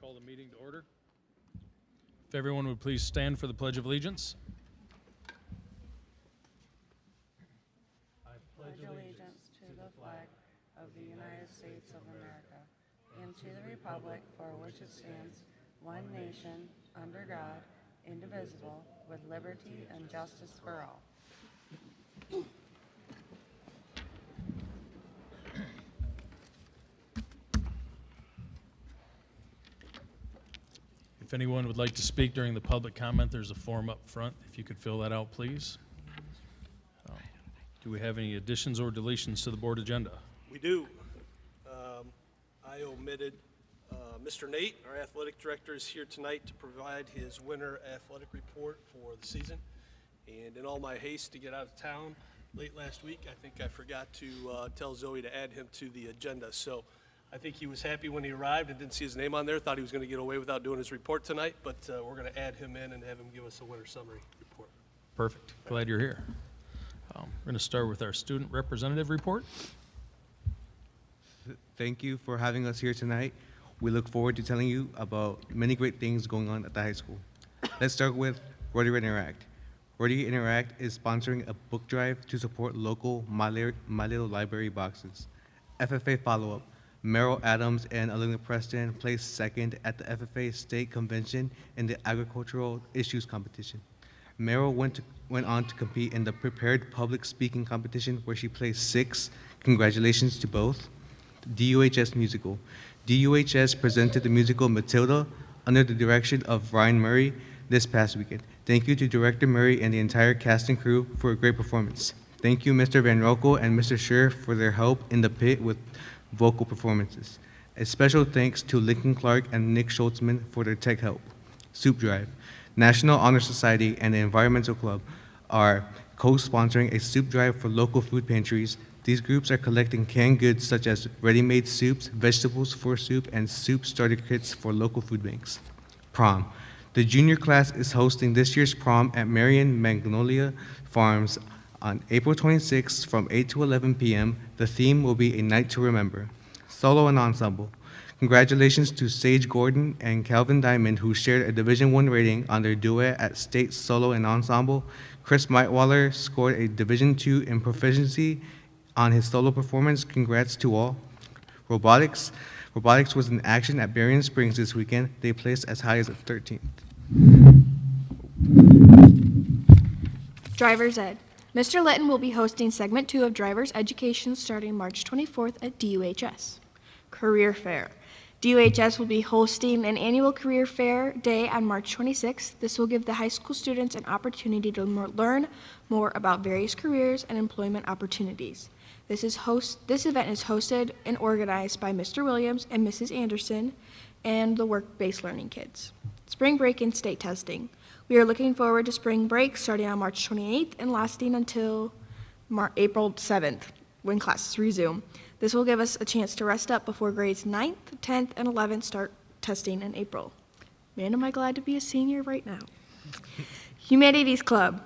call the meeting to order. If everyone would please stand for the Pledge of Allegiance. I pledge allegiance to the flag of the United States of America and to the republic for which it stands, one nation, under God, indivisible, with liberty and justice for all. If anyone would like to speak during the public comment, there's a form up front. If you could fill that out, please. Do we have any additions or deletions to the board agenda? We do. I omitted Mr. Nate, our athletic director, is here tonight to provide his winter athletic report for the season. And in all my haste to get out of town late last week, I think I forgot to tell Zoe to add him to the agenda. So I think he was happy when he arrived and didn't see his name on there, thought he was going to get away without doing his report tonight, but we're going to add him in and have him give us a winter summary report. Perfect. Glad you're here. We're going to start with our student representative report. Thank you for having us here tonight. We look forward to telling you about many great things going on at the high school. Let's start with Rotary Interact. Rotary Interact is sponsoring a book drive to support local My Little Library boxes. FFA follow-up. Merrill Adams and Alina Preston placed second at the FFA State Convention in the Agricultural Issues Competition. Merrill went on to compete in the Prepared Public Speaking Competition, where she placed sixth. Congratulations to both. DUHS Musical. DUHS presented the musical Matilda under the direction of Ryan Murray this past weekend. Thank you to Director Murray and the entire cast and crew for a great performance. Thank you, Mr. Van Rockel and Mr. Scher, for their help in the pit with vocal performances. A special thanks to Lincoln Clark and Nick Schultzman for their tech help. Soup Drive. National Honor Society and the Environmental Club are co-sponsoring a soup drive for local food pantries. These groups are collecting canned goods such as ready-made soups, vegetables for soup, and soup starter kits for local food banks. Prom. The junior class is hosting this year's prom at Marion Magnolia Farms on April 26th from 8 to 11 p.m. The theme will be A Night to Remember. Solo and Ensemble. Congratulations to Sage Gordon and Calvin Diamond, who shared a Division I rating on their duet at State Solo and Ensemble. Chris Meitwaller scored a Division II in proficiency on his solo performance. Congrats to all. Robotics. Robotics was in action at Berrien Springs this weekend. They placed as high as 13th. Driver's Ed. Mr. Litton will be hosting segment 2 of Driver's Education starting March 24th at DUHS. Career Fair. DUHS will be hosting an annual Career Fair Day on March 26th. This will give the high school students an opportunity to learn more about various careers and employment opportunities. This event is hosted and organized by Mr. Williams and Mrs. Anderson and the Work-Based Learning Kids. Spring break and state testing. We are looking forward to spring break starting on March 28th and lasting until April 7th when classes resume. This will give us a chance to rest up before grades 9th, 10th, and 11th start testing in April. Man, am I glad to be a senior right now. Humanities Club.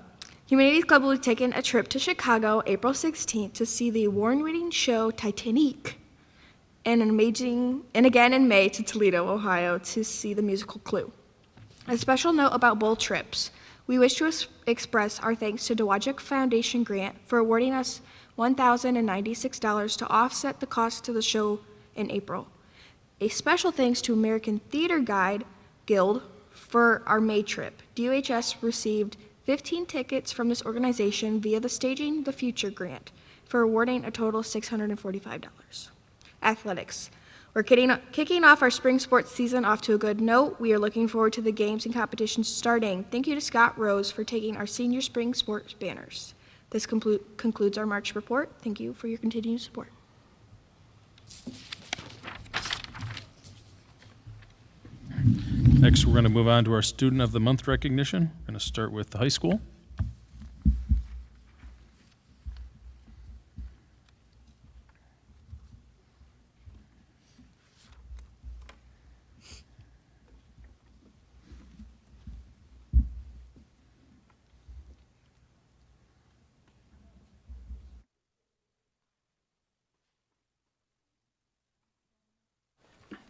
Humanities Club will be taking a trip to Chicago April 16th to see the award-winning show Titanic, and again in May to Toledo, Ohio to see the musical Clue. A special note about both trips. We wish to express our thanks to Dowagic Foundation grant for awarding us $1,096 to offset the cost of the show in April. A special thanks to American Theater Guide Guild for our May trip. DUHS received 15 tickets from this organization via the Staging the Future grant for awarding a total of $645. Athletics. We're kicking off our spring sports season off to a good note. We are looking forward to the games and competitions starting. Thank you to Scott Rose for taking our senior spring sports banners. This concludes our March report. Thank you for your continued support. Next, we're going to move on to our Student of the Month recognition. We're going to start with the high school.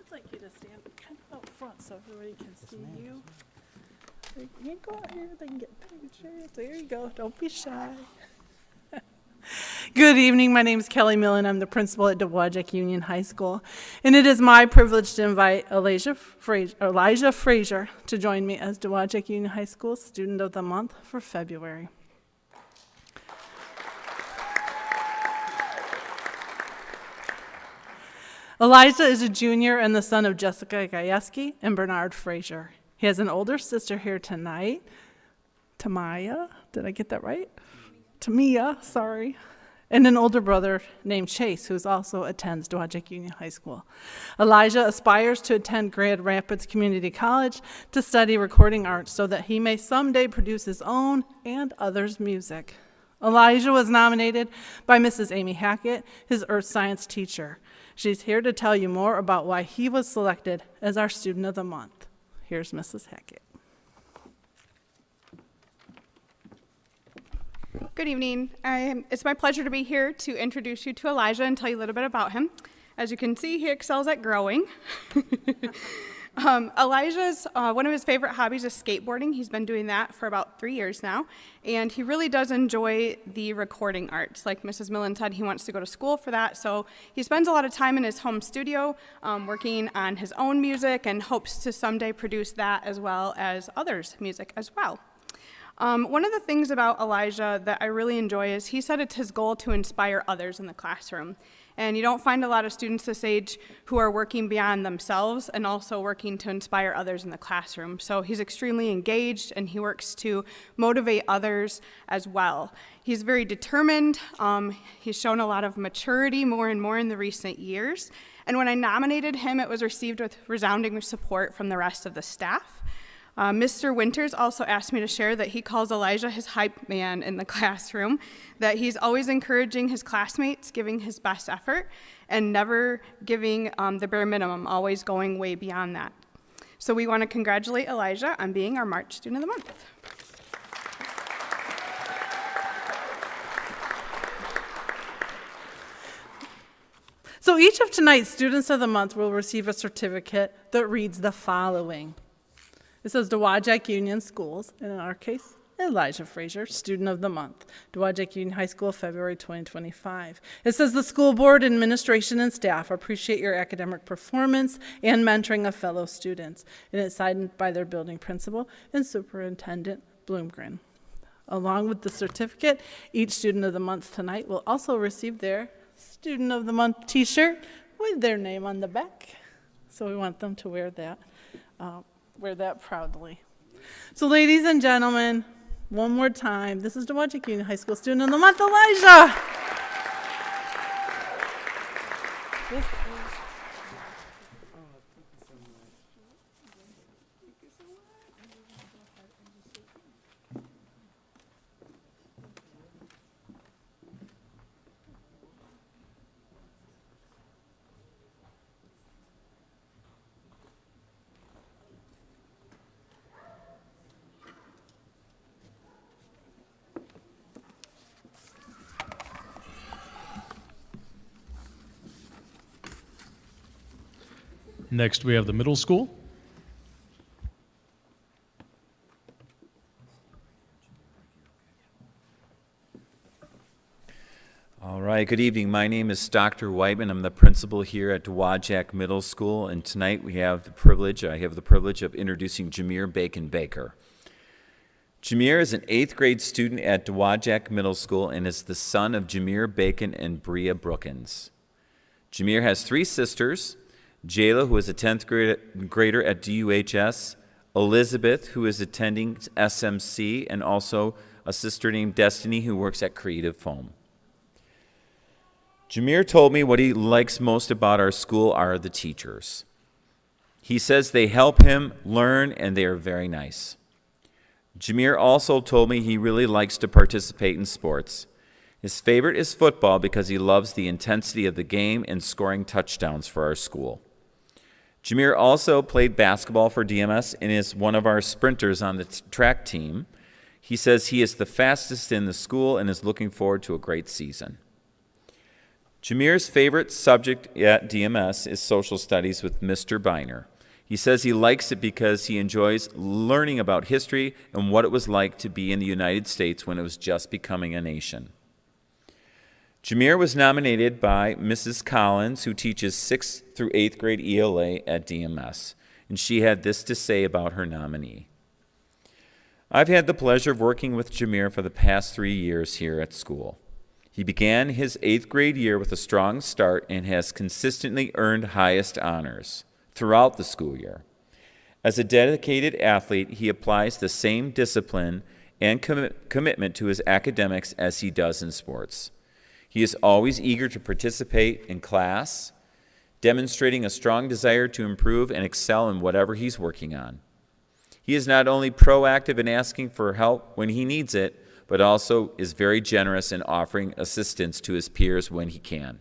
It's like you to stand kind of out front so everybody can see you. You can go out here, they can get pictures. There you go. Don't be shy. Good evening. My name is Kelly Millen. I'm the principal at Dowagiac Union High School, and it is my privilege to invite Elijah Frazier to join me as Dowagiac Union High School Student of the Month for February. Elijah is a junior and the son of Jessica Gajewski and Bernard Frazier. He has an older sister here tonight, Tamaya. Did I get that right? Tamia, sorry. And an older brother named Chase, who also attends Dowagiac Union High School. Elijah aspires to attend Grand Rapids Community College to study recording arts so that he may someday produce his own and others' music. Elijah was nominated by Mrs. Amy Hackett, his earth science teacher. She's here to tell you more about why he was selected as our Student of the Month. Here's Mrs. Hackett. Good evening. It's my pleasure to be here to introduce you to Elijah and tell you a little bit about him. As you can see, he excels at growing. Elijah's, one of his favorite hobbies is skateboarding. He's been doing that for about 3 years now, and he really does enjoy the recording arts. Like Mrs. Millen said, he wants to go to school for that, so he spends a lot of time in his home studio working on his own music and hopes to someday produce that as well as others' music as well. One of the things about Elijah that I really enjoy is he said it's his goal to inspire others in the classroom. And you don't find a lot of students this age who are working beyond themselves and also working to inspire others in the classroom. So he's extremely engaged and he works to motivate others as well. He's very determined. He's shown a lot of maturity more and more in the recent years. And when I nominated him, it was received with resounding support from the rest of the staff. Mr. Winters also asked me to share that he calls Elijah his hype man in the classroom, that he's always encouraging his classmates, giving his best effort, and never giving the bare minimum, always going way beyond that. So we want to congratulate Elijah on being our March Student of the Month. So each of tonight's Students of the Month will receive a certificate that reads the following. It says Dowagiac Union Schools, and in our case, Elijah Frazier, Student of the Month, Dowagiac Union High School, February 2025. It says the school board, administration, and staff appreciate your academic performance and mentoring of fellow students, and it's signed by their building principal and Superintendent Bloomgren. Along with the certificate, each Student of the Month tonight will also receive their Student of the Month t-shirt with their name on the back. So we want them to wear that proudly. So ladies and gentlemen, one more time, this is Dowagiac Union High School Student of the Month, Elijah. Next, we have the middle school. All right, good evening. My name is Dr. Whiteman. I'm the principal here at Dowagiac Middle School, and tonight I have the privilege of introducing Jameer Bacon Baker. Jameer is an 8th grade student at Dowagiac Middle School and is the son of Jameer Bacon and Bria Brookins. Jameer has 3 sisters, Jayla, who is a 10th grader at DUHS, Elizabeth, who is attending SMC, and also a sister named Destiny, who works at Creative Foam. Jameer told me what he likes most about our school are the teachers. He says they help him learn and they are very nice. Jameer also told me he really likes to participate in sports. His favorite is football because he loves the intensity of the game and scoring touchdowns for our school. Jameer also played basketball for DMS and is one of our sprinters on the track team. He says he is the fastest in the school and is looking forward to a great season. Jameer's favorite subject at DMS is social studies with Mr. Biner. He says he likes it because he enjoys learning about history and what it was like to be in the United States when it was just becoming a nation. Jameer was nominated by Mrs. Collins, who teaches 6th through 8th grade ELA at DMS, and she had this to say about her nominee. I've had the pleasure of working with Jameer for the past 3 years here at school. He began his 8th grade year with a strong start and has consistently earned highest honors throughout the school year. As a dedicated athlete, he applies the same discipline and commitment to his academics as he does in sports. He is always eager to participate in class, demonstrating a strong desire to improve and excel in whatever he's working on. He is not only proactive in asking for help when he needs it, but also is very generous in offering assistance to his peers when he can.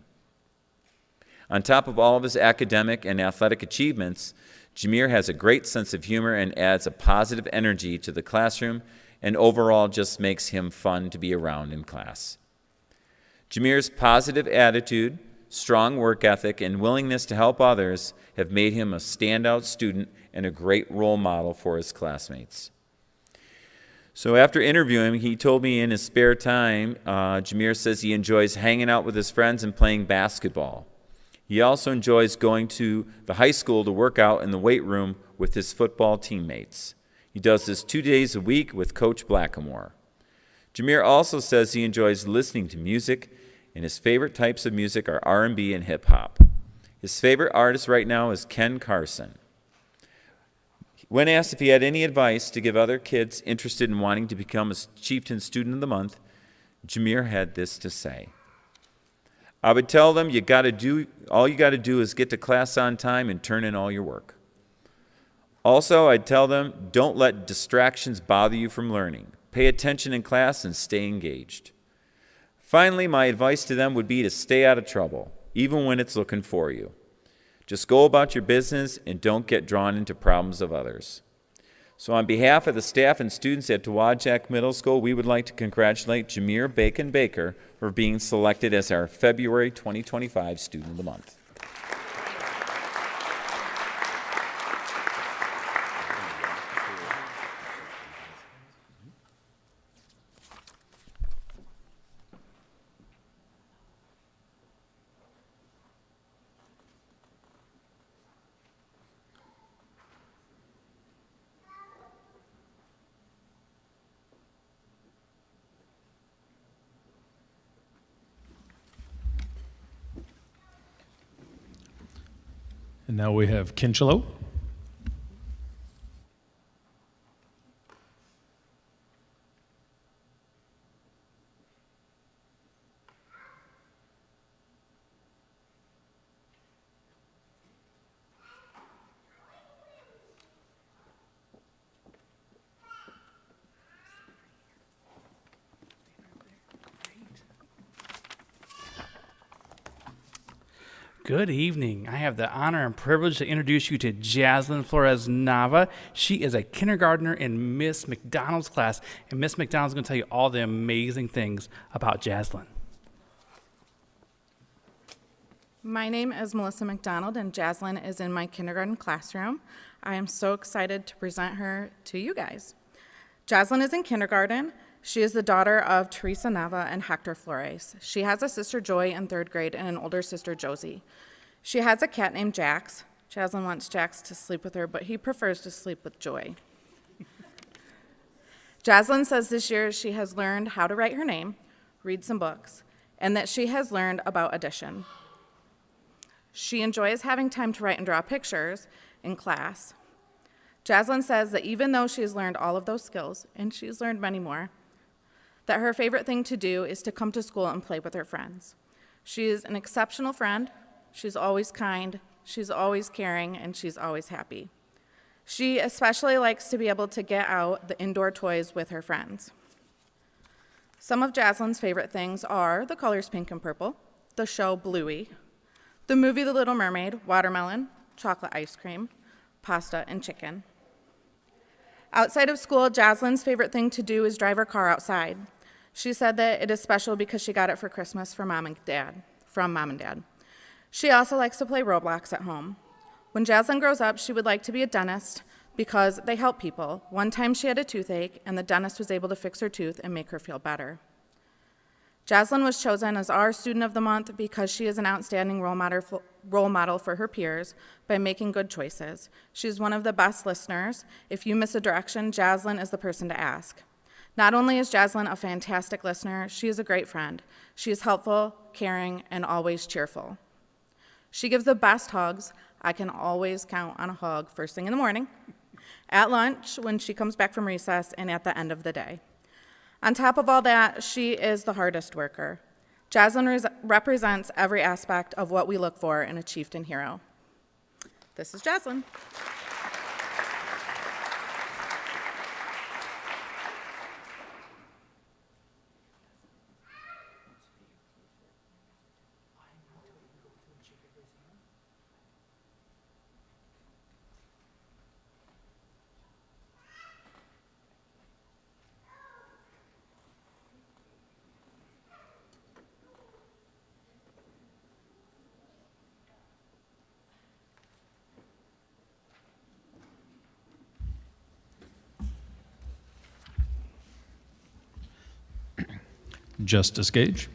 On top of all of his academic and athletic achievements, Jameer has a great sense of humor and adds a positive energy to the classroom, and overall just makes him fun to be around in class. Jameer's positive attitude, strong work ethic, and willingness to help others have made him a standout student and a great role model for his classmates. So after interviewing him, he told me in his spare time, Jameer says he enjoys hanging out with his friends and playing basketball. He also enjoys going to the high school to work out in the weight room with his football teammates. He does this 2 days a week with Coach Blackamore. Jameer also says he enjoys listening to music, and his favorite types of music are R&B and hip-hop. His favorite artist right now is Ken Carson. When asked if he had any advice to give other kids interested in wanting to become a Chieftain Student of the Month, Jameer had this to say. I would tell them all you got to do is get to class on time and turn in all your work. Also, I'd tell them don't let distractions bother you from learning. Pay attention in class and stay engaged. Finally, my advice to them would be to stay out of trouble, even when it's looking for you. Just go about your business and don't get drawn into problems of others. So on behalf of the staff and students at Dowagiac Middle School, we would like to congratulate Jameer Bacon Baker for being selected as our February 2025 Student of the Month. And now we have Kinchelo. Good evening. I have the honor and privilege to introduce you to Jaslyn Flores Nava. She is a kindergartner in Miss McDonald's class, and Miss McDonald's going to tell you all the amazing things about Jaslyn. My name is Melissa McDonald, and Jaslyn is in my kindergarten classroom. I am so excited to present her to you guys. Jaslyn is in kindergarten. She is the daughter of Teresa Nava and Hector Flores. She has a sister, Joy, in 3rd grade, and an older sister, Josie. She has a cat named Jax. Jaslyn wants Jax to sleep with her, but he prefers to sleep with Joy. Jaslyn says this year she has learned how to write her name, read some books, and that she has learned about addition. She enjoys having time to write and draw pictures in class. Jaslyn says that even though she has learned all of those skills, and she's learned many more, that her favorite thing to do is to come to school and play with her friends. She is an exceptional friend. She's always kind, she's always caring, and she's always happy. She especially likes to be able to get out the indoor toys with her friends. Some of Jaslyn's favorite things are the colors pink and purple, the show Bluey, the movie The Little Mermaid, watermelon, chocolate ice cream, pasta, and chicken. Outside of school, Jaslyn's favorite thing to do is drive her car outside. She said that it is special because she got it for Christmas for Mom and Dad. from Mom and Dad. She also likes to play Roblox at home. When Jaslyn grows up, she would like to be a dentist because they help people. One time she had a toothache, and the dentist was able to fix her tooth and make her feel better. Jaslyn was chosen as our Student of the Month because she is an outstanding role model for her peers by making good choices. She's one of the best listeners. If you miss a direction, Jaslyn is the person to ask. Not only is Jaslyn a fantastic listener, she is a great friend. She is helpful, caring, and always cheerful. She gives the best hugs. I can always count on a hug first thing in the morning, at lunch, when she comes back from recess, and at the end of the day. On top of all that, she is the hardest worker. Jaslyn represents every aspect of what we look for in a chieftain hero. This is Jaslyn. Justice Gage.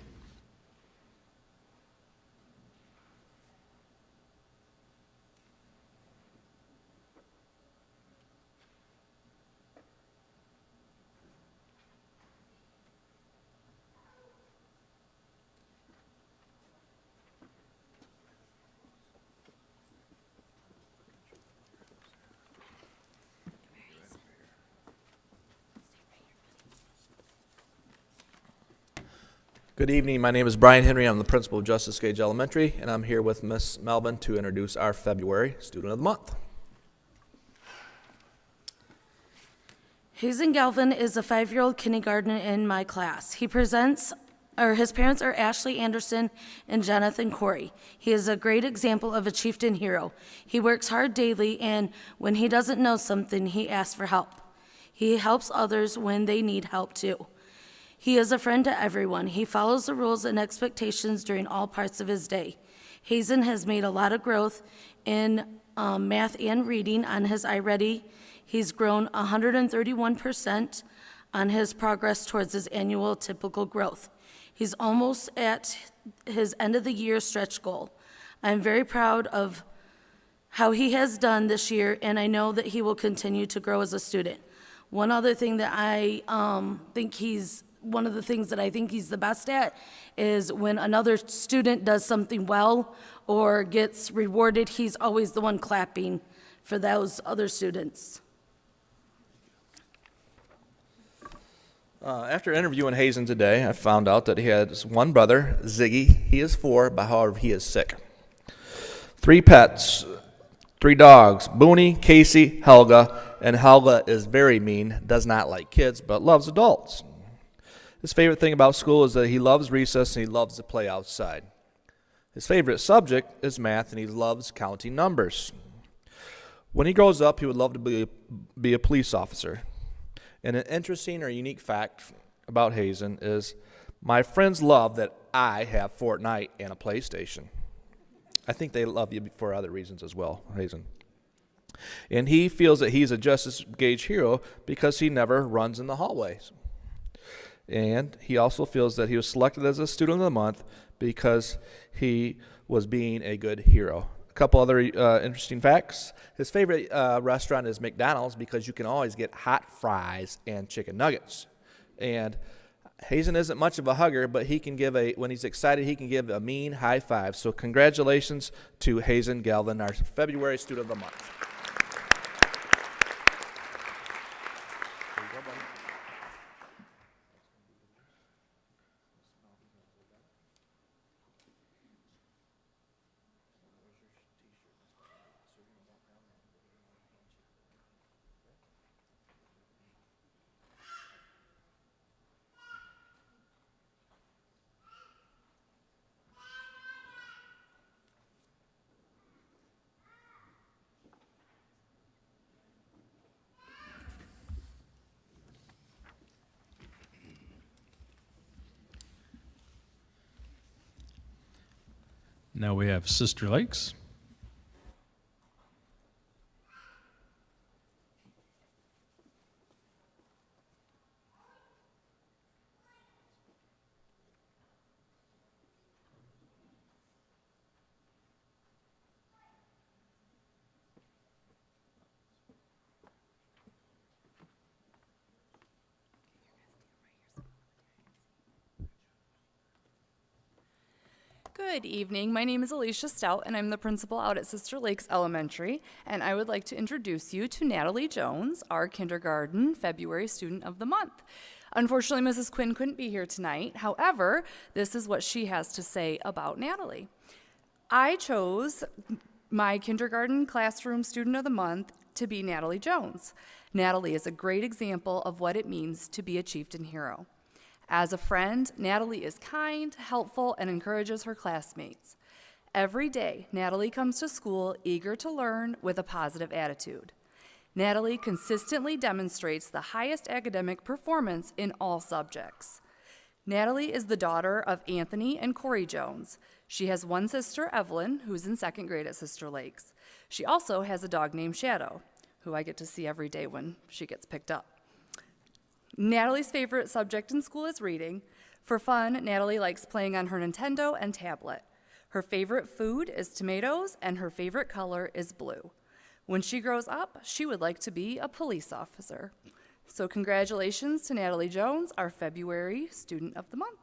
Good evening. My name is Brian Henry. I'm the principal of Justice Gage Elementary, and I'm here with Miss Melvin to introduce our February Student of the Month. Hazen Galvin is a 5-year-old kindergartner in my class. His parents are Ashley Anderson and Jonathan Corey. He is a great example of a chieftain hero. He works hard daily, and when he doesn't know something, he asks for help. He helps others when they need help too. He is a friend to everyone. He follows the rules and expectations during all parts of his day. Hazen has made a lot of growth in math and reading on his iReady. He's grown 131% on his progress towards his annual typical growth. He's almost at his end of the year stretch goal. I'm very proud of how he has done this year, and I know that he will continue to grow as a student. One other thing that one of the things that I think he's the best at is when another student does something well or gets rewarded, he's always the one clapping for those other students. After interviewing Hazen today, I found out that he has one brother, Ziggy. He is 4, but however, he is sick. 3 pets, 3 dogs, Booney, Casey, Helga, and Helga is very mean, does not like kids, but loves adults. His favorite thing about school is that he loves recess and he loves to play outside. His favorite subject is math and he loves counting numbers. When he grows up, he would love to be a police officer. And an interesting or unique fact about Hazen is my friends love that I have Fortnite and a PlayStation. I think they love you for other reasons as well, Hazen. And he feels that he's a Justice Gage hero because he never runs in the hallways. And he also feels that he was selected as a Student of the Month because he was being a good hero. A couple other interesting facts. His favorite restaurant is McDonald's because you can always get hot fries and chicken nuggets. And Hazen isn't much of a hugger, but he can when he's excited, he can give a mean high five. So congratulations to Hazen Galvin, our February Student of the Month. Now we have Sister Lakes. Good evening. My name is Alicia Stout, and I'm the principal out at Sister Lakes Elementary, and I would like to introduce you to Natalie Jones, our kindergarten February student of the month. Unfortunately, Mrs. Quinn couldn't be here tonight. However, this is what she has to say about Natalie. I chose my kindergarten classroom student of the month to be Natalie Jones. Natalie is a great example of what it means to be a chieftain hero. As a friend, Natalie is kind, helpful, and encourages her classmates. Every day, Natalie comes to school eager to learn with a positive attitude. Natalie consistently demonstrates the highest academic performance in all subjects. Natalie is the daughter of Anthony and Corey Jones. She has one sister, Evelyn, who's in second grade at Sister Lakes. She also has a dog named Shadow, who I get to see every day when she gets picked up. Natalie's favorite subject in school is reading. For fun, Natalie likes playing on her Nintendo and tablet. Her favorite food is tomatoes, and her favorite color is blue. When she grows up, she would like to be a police officer. So congratulations to Natalie Jones, our February Student of the Month.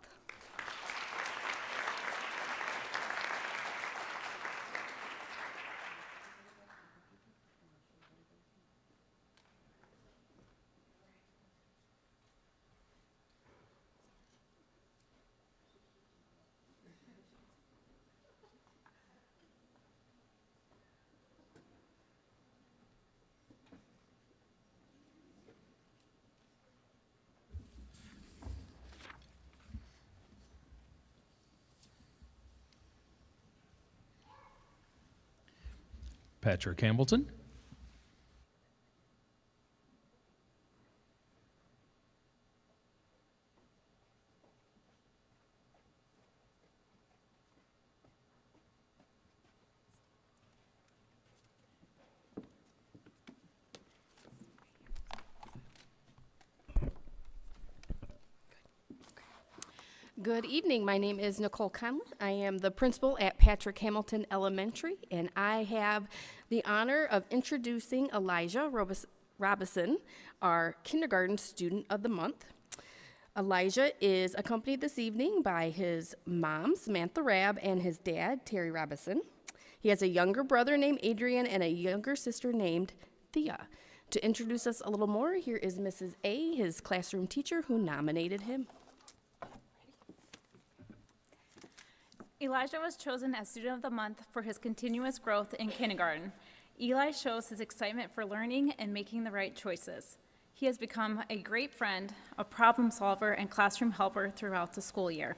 Patrick Hamilton. Good evening. My name is Nicole Conlon. I am the principal at Patrick Hamilton Elementary, and I have the honor of introducing Elijah Robison, our kindergarten student of the month. Elijah is accompanied this evening by his mom, Samantha Rabb, and his dad, Terry Robison. He has a younger brother named Adrian and a younger sister named Thea. To introduce us a little more, here is Mrs. A., his classroom teacher, who nominated him. Elijah was chosen as Student of the Month for his continuous growth in kindergarten. Eli shows his excitement for learning and making the right choices. He has become a great friend, a problem solver, and classroom helper throughout the school year.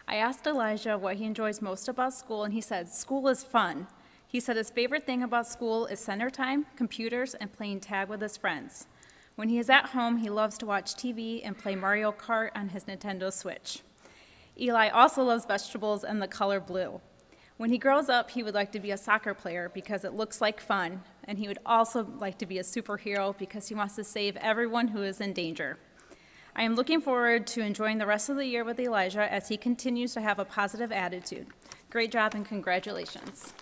I asked Elijah what he enjoys most about school, and he said, "School is fun." He said his favorite thing about school is center time, computers, and playing tag with his friends. When he is at home, he loves to watch TV and play Mario Kart on his Nintendo Switch. Eli also loves vegetables and the color blue. When he grows up, he would like to be a soccer player because it looks like fun, and he would also like to be a superhero because he wants to save everyone who is in danger. I am looking forward to enjoying the rest of the year with Elijah as he continues to have a positive attitude. Great job and congratulations.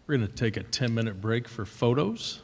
We're going to take a 10-minute break for photos.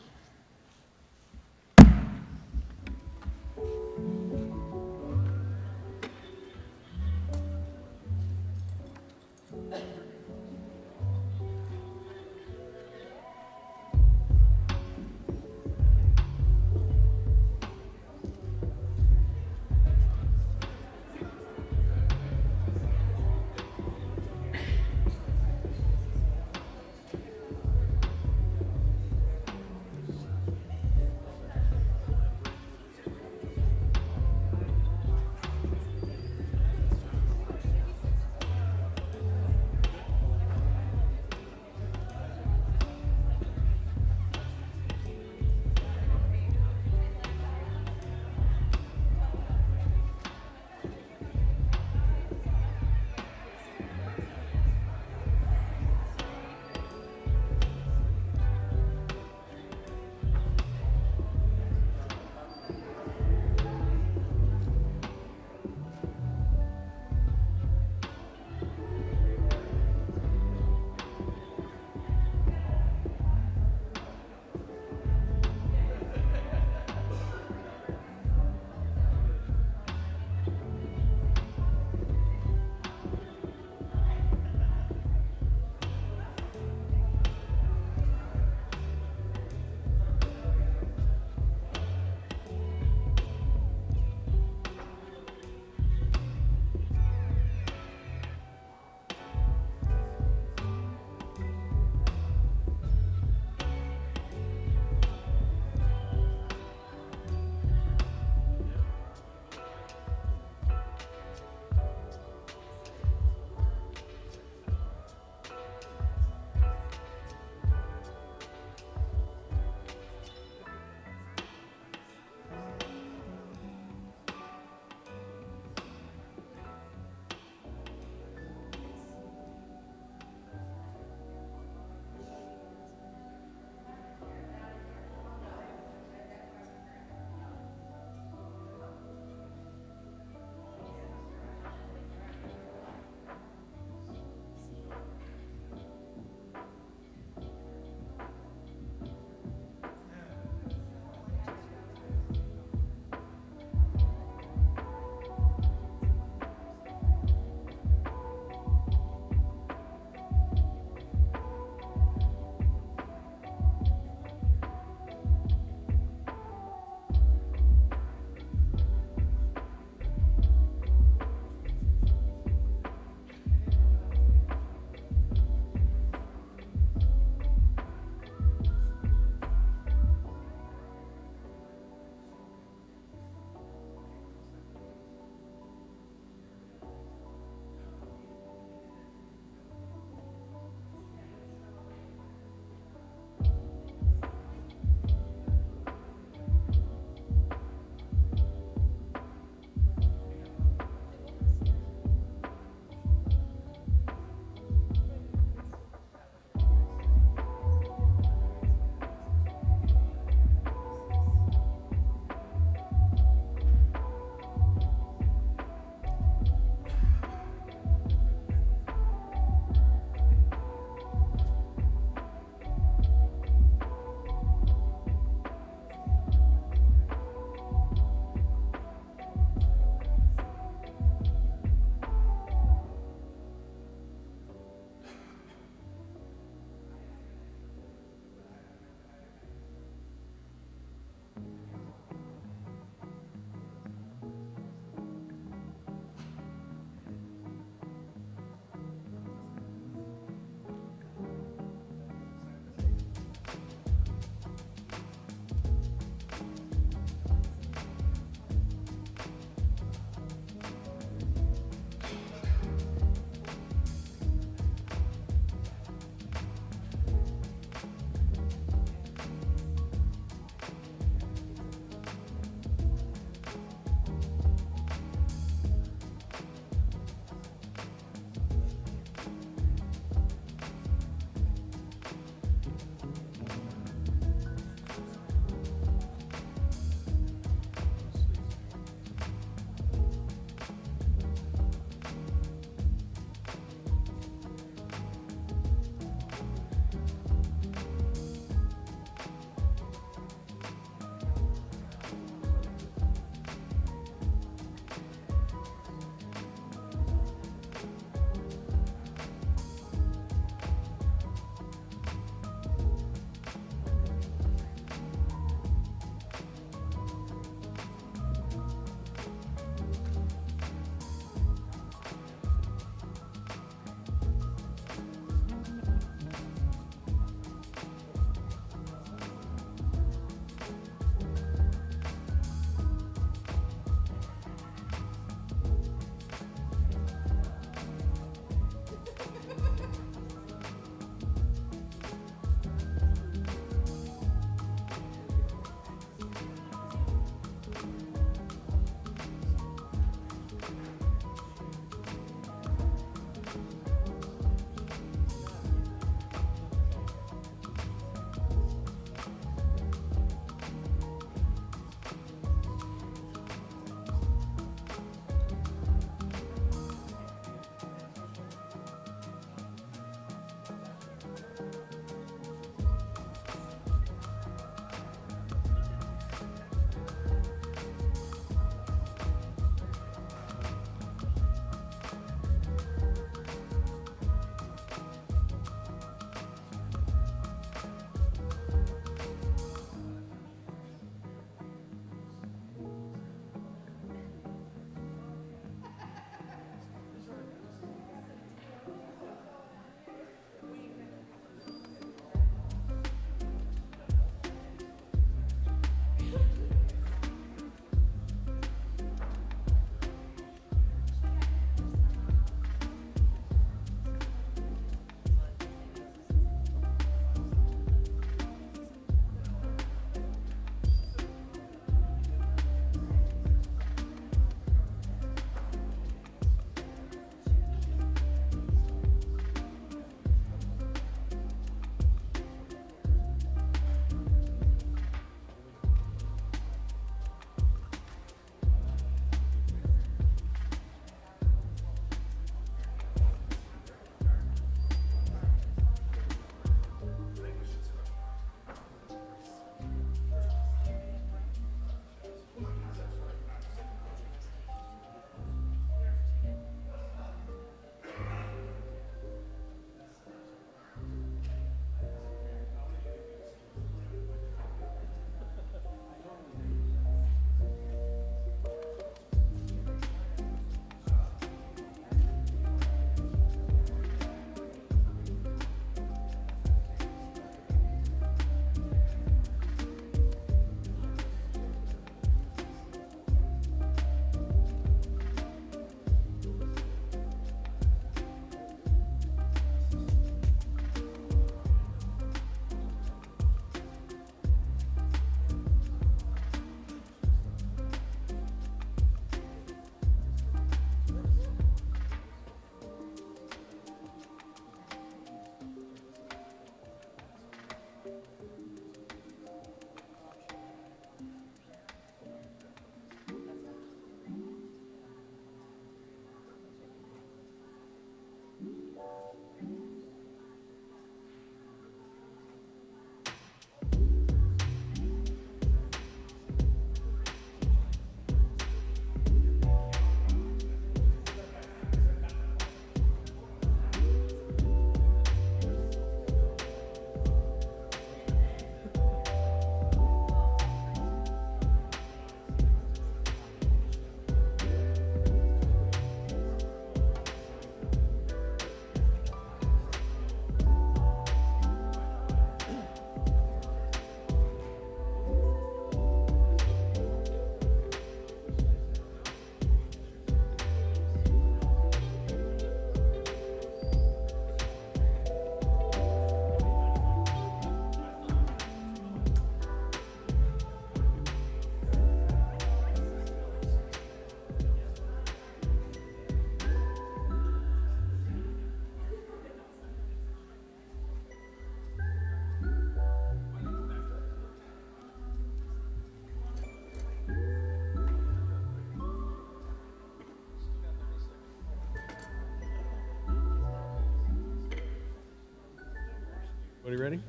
Everybody ready?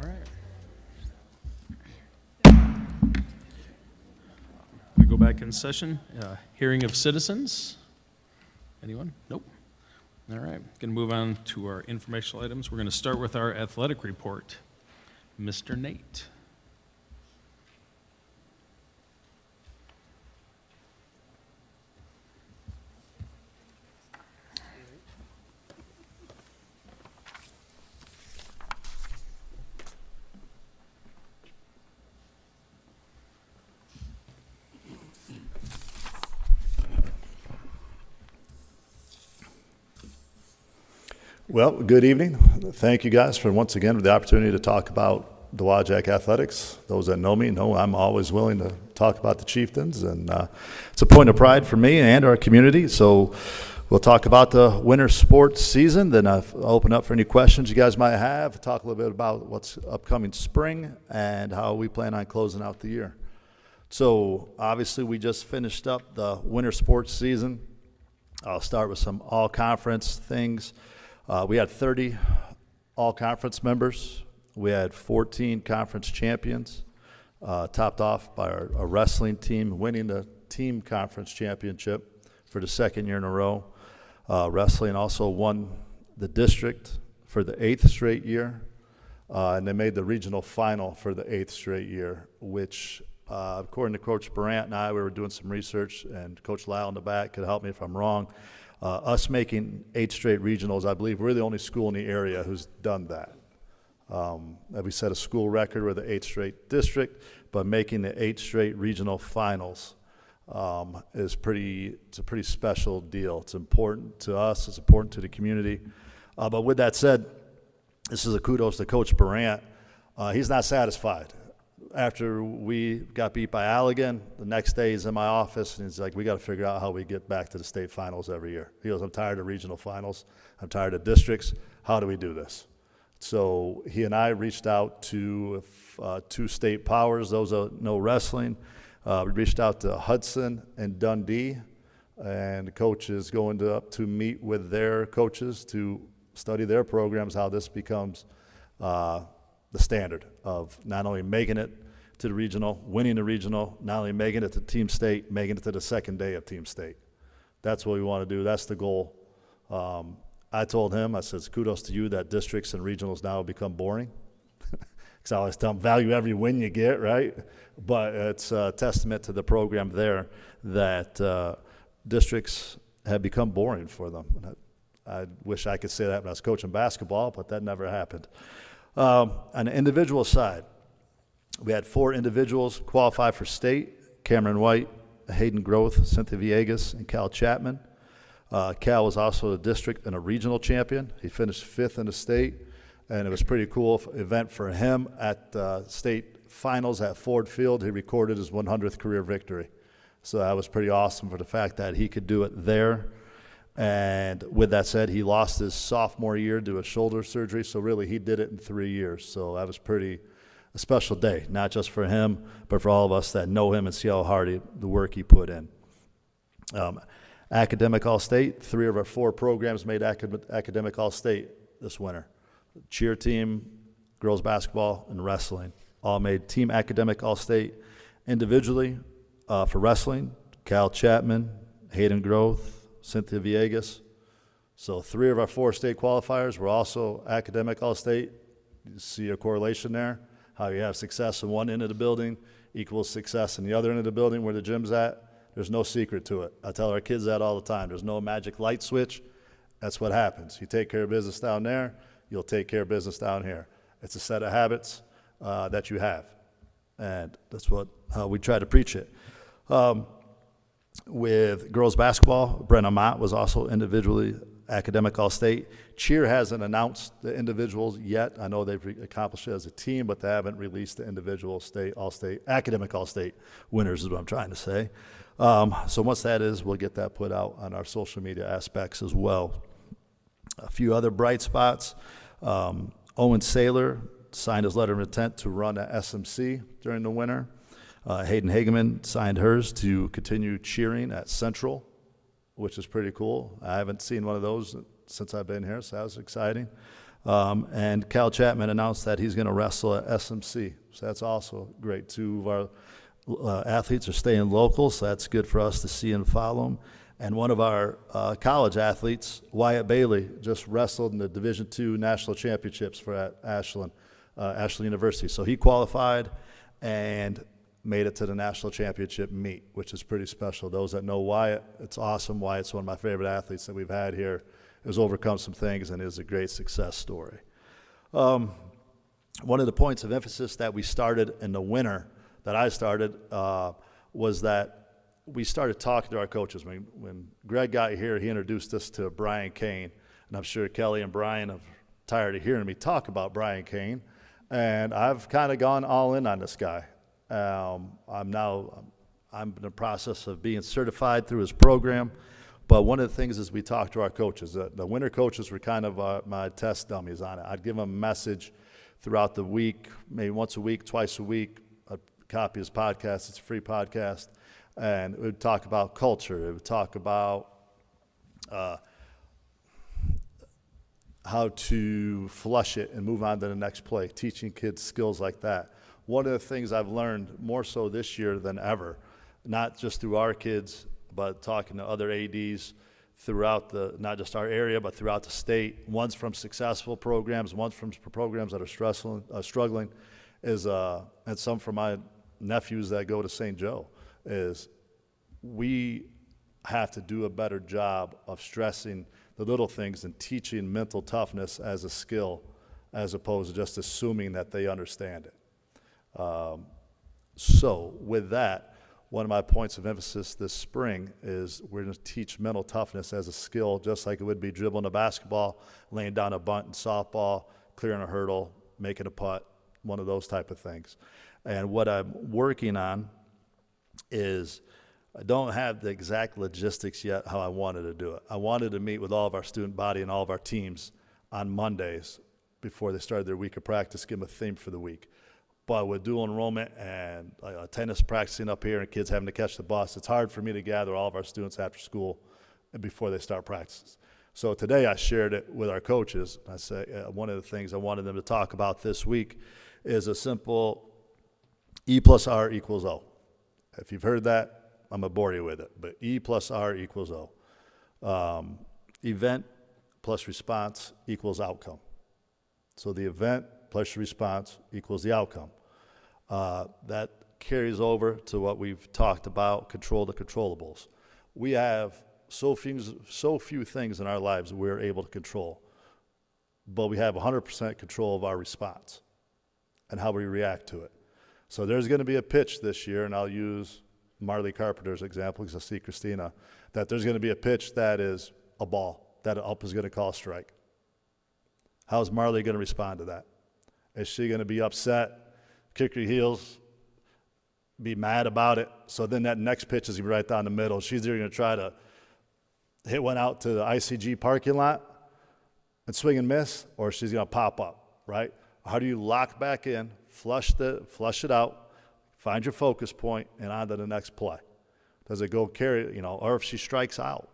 All right. We go back in session. Hearing of citizens. Anyone? Nope. All right. Going to move on to our informational items. We're going to start with our athletic report. Mr. Nate. Well, good evening. Thank you guys for once again for the opportunity to talk about Dowagiac athletics. Those that know me know I'm always willing to talk about the Chieftains, and it's a point of pride for me and our community. So we'll talk about the winter sports season, then I'll open up for any questions you guys might have, talk a little bit about what's upcoming spring and how we plan on closing out the year. So obviously we just finished up the winter sports season. I'll start with some all-conference things. We had 30 all-conference members. We had 14 conference champions, topped off by our wrestling team winning the team conference championship for the second year in a row. Wrestling also won the district for the 8th straight year, and they made the regional final for the 8th straight year, which, according to Coach Brandt and I, we were doing some research, and Coach Lyle in the back could help me if I'm wrong. Us making 8 straight regionals, I believe we're the only school in the area who's done that. We set a school record with the 8th straight district, but making the 8 straight regional finals it's a pretty special deal. It's important to us, it's important to the community. But with that said, this is a kudos to Coach Brandt. He's not satisfied. After we got beat by Allegan, the next day he's in my office and he's like, we got to figure out how we get back to the state finals every year. He goes, I'm tired of regional finals. I'm tired of districts. How do we do this? So he and I reached out to 2 state powers, those that know wrestling. We reached out to Hudson and Dundee, and the coach is going up to meet with their coaches to study their programs, how this becomes the standard of not only making it to the regional, winning the regional, not only making it to team state, making it to the second day of team state. That's what we want to do. That's the goal. I told him, I said, kudos to you that districts and regionals now have become boring. Because I always tell them, value every win you get, right? But it's a testament to the program there that districts have become boring for them. I wish I could say that when I was coaching basketball, but that never happened. On the individual side, we had 4 individuals qualify for state: Cameron White, Hayden Groth, Cynthia Villegas, and Cal Chapman. Cal was also a district and a regional champion. He finished 5th in the state, and it was a pretty cool event for him at state finals at Ford Field. He recorded his 100th career victory. So that was pretty awesome for the fact that he could do it there. And with that said, he lost his sophomore year to a shoulder surgery, so really he did it in 3 years. So that was a special day, not just for him, but for all of us that know him and see how hard the work he put in. Academic All-State, 3 of our 4 programs made Academic All-State this winter. Cheer team, girls basketball, and wrestling all made Team Academic All-State. Individually, for wrestling, Cal Chapman, Hayden Groth, Cynthia Villegas. So 3 of our 4 state qualifiers were also Academic All-State. You see a correlation there, how you have success in one end of the building equals success in the other end of the building where the gym's at. There's no secret to it. I tell our kids that all the time. There's no magic light switch. That's what happens. You take care of business down there, you'll take care of business down here. It's a set of habits that you have, and that's how we try to preach it. With girls basketball, Brenna Mott was also individually Academic All-State. Cheer hasn't announced the individuals yet. I know they've accomplished it as a team, but they haven't released the individual Academic All-State winners is what I'm trying to say. So once that is, we'll get that put out on our social media aspects as well. A few other bright spots. Owen Saylor signed his letter of intent to run at SMC during the winter. Hayden Hageman signed hers to continue cheering at Central, which is pretty cool. I haven't seen one of those since I've been here, so that was exciting. And Cal Chapman announced that he's going to wrestle at SMC. So that's also great. Two of our athletes are staying local, so that's good for us to see and follow them. And one of our college athletes, Wyatt Bailey, just wrestled in the Division II National Championships for Ashland University. So he qualified and made it to the National Championship meet, which is pretty special. Those that know Wyatt, it's awesome. Wyatt's one of my favorite athletes that we've had here. Has overcome some things and is a great success story. One of the points of emphasis that we started in the winter, that I started, was that we started talking to our coaches. When Greg got here, he introduced us to Brian Kane, and I'm sure Kelly and Brian are tired of hearing me talk about Brian Kane, and I've kind of gone all in on this guy. I'm in the process of being certified through his program. But one of the things is we talk to our coaches. The winter coaches were kind of my test dummies on it. I'd give them a message throughout the week, maybe once a week, twice a week, a copy of his podcast. It's a free podcast. And it would talk about culture. It would talk about how to flush it and move on to the next play, teaching kids skills like that. One of the things I've learned more so this year than ever, not just through our kids, but talking to other ADs throughout not just our area, but throughout the state, one's from successful programs, one's from programs that are struggling, and some from my nephews that go to St. Joe, is we have to do a better job of stressing the little things and teaching mental toughness as a skill, as opposed to just assuming that they understand it. So with that, one of my points of emphasis this spring is we're going to teach mental toughness as a skill, just like it would be dribbling a basketball, laying down a bunt in softball, clearing a hurdle, making a putt, one of those type of things. And what I'm working on is I don't have the exact logistics yet how I wanted to do it. I wanted to meet with all of our student body and all of our teams on Mondays before they started their week of practice, give them a theme for the week. But with dual enrollment and tennis practicing up here and kids having to catch the bus, it's hard for me to gather all of our students after school and before they start practices. So today I shared it with our coaches. I say one of the things I wanted them to talk about this week is a simple E plus R equals O. If you've heard that, I'm going to bore you with it, but E plus R equals O. Event plus response equals outcome. So the event plus response equals the outcome. That carries over to what we've talked about, control the controllables. We have so few things in our lives that we're able to control, but we have 100% control of our response and how we react to it. So there's going to be a pitch this year, and I'll use Marley Carpenter's example because I see Christina, that there's going to be a pitch that is a ball, that an ump is going to call a strike. How's Marley going to respond to that? Is she going to be upset, kick her heels, be mad about it? So then that next pitch is right down the middle. She's either going to try to hit one out to the ICG parking lot and swing and miss, or she's going to pop up, right? How do you lock back in, flush it out, find your focus point, and on to the next play? Does it go carry, or if she strikes out?